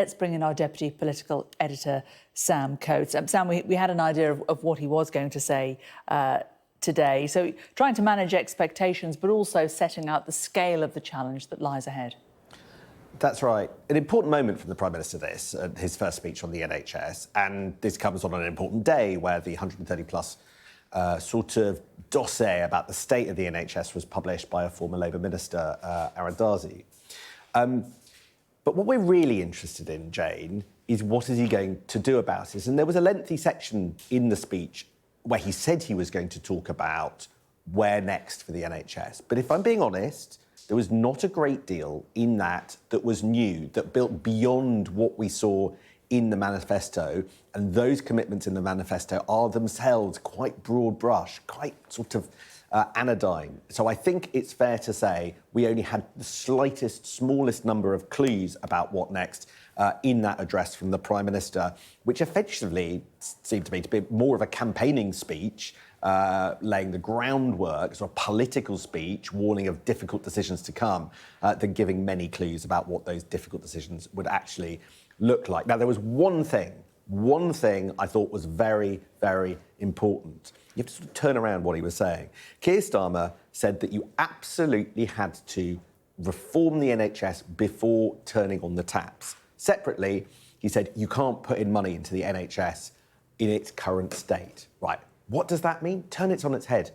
Let's bring in our deputy political editor, Sam Coates. Sam, we had an idea of what he was going to say today. So trying to manage expectations, but also setting out the scale of the challenge that lies ahead. That's right. An important moment from the Prime Minister, this, his first speech on the NHS. And this comes on an important day where the 130-plus sort of dossier about the state of the NHS was published by a former Labour minister, Aaron Darzi. But what we're really interested in, Jane, is what is he going to do about it? And there was a lengthy section in the speech where he said he was going to talk about where next for the NHS. But if I'm being honest, there was not a great deal in that was new, that built beyond what we saw in the manifesto. And those commitments in the manifesto are themselves quite broad brush, quite sort of anodyne. So I think it's fair to say we only had the smallest number of clues about what next in that address from the Prime Minister, which effectively seemed to me to be more of a campaigning speech, laying the groundwork, sort of political speech, warning of difficult decisions to come, than giving many clues about what those difficult decisions would actually look like. Now, there was one thing I thought was very, very important. You have to sort of turn around what he was saying. Keir Starmer said that you absolutely had to reform the NHS before turning on the taps. Separately, he said you can't put in money into the NHS in its current state. Right, what does that mean? Turn it on its head.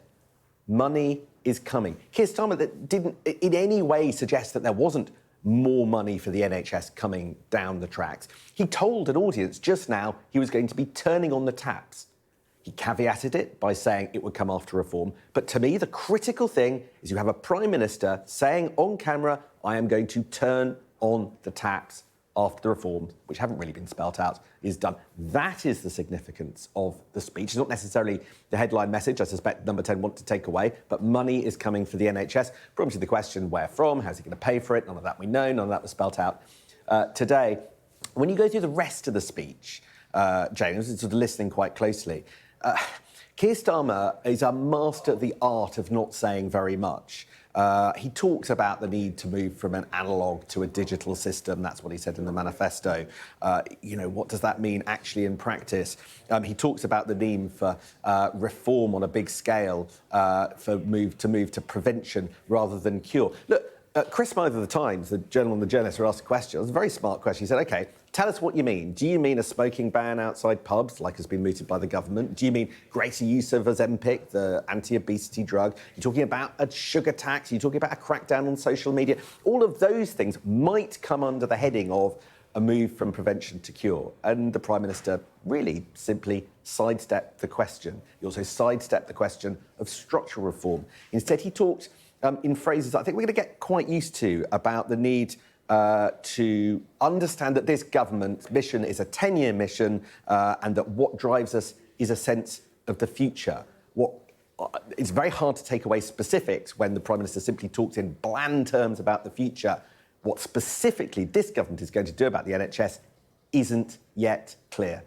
Money is coming. Keir Starmer didn't in any way suggest that there wasn't more money for the NHS coming down the tracks. He told an audience just now he was going to be turning on the taps. He caveated it by saying it would come after reform. But to me, the critical thing is you have a Prime Minister saying on camera, I am going to turn on the taps after the reforms, which haven't really been spelt out, is done. That is the significance of the speech. It's not necessarily the headline message, I suspect Number 10 want to take away, but money is coming for the NHS. Probably the question, where from? How's he going to pay for it? None of that we know, none of that was spelt out today. When you go through the rest of the speech, Jane, I was sort of listening quite closely, Keir Starmer is a master at the art of not saying very much. He talks about the need to move from an analogue to a digital system. That's what he said in the manifesto. What does that mean actually in practice? He talks about the need for reform on a big scale, to move to prevention rather than cure. Look, Chris Smythe of The Times, the journalist who asked a question, it was a very smart question. He said, OK, tell us what you mean. Do you mean a smoking ban outside pubs, like has been mooted by the government? Do you mean greater use of Ozempic, the anti-obesity drug? You're talking about a sugar tax? You're talking about a crackdown on social media? All of those things might come under the heading of a move from prevention to cure. And the Prime Minister really simply sidestepped the question. He also sidestepped the question of structural reform. Instead, he talked in phrases I think we're going to get quite used to about the need to understand that this government's mission is a 10-year mission and that what drives us is a sense of the future. It's very hard to take away specifics when the Prime Minister simply talks in bland terms about the future. What specifically this government is going to do about the NHS isn't yet clear.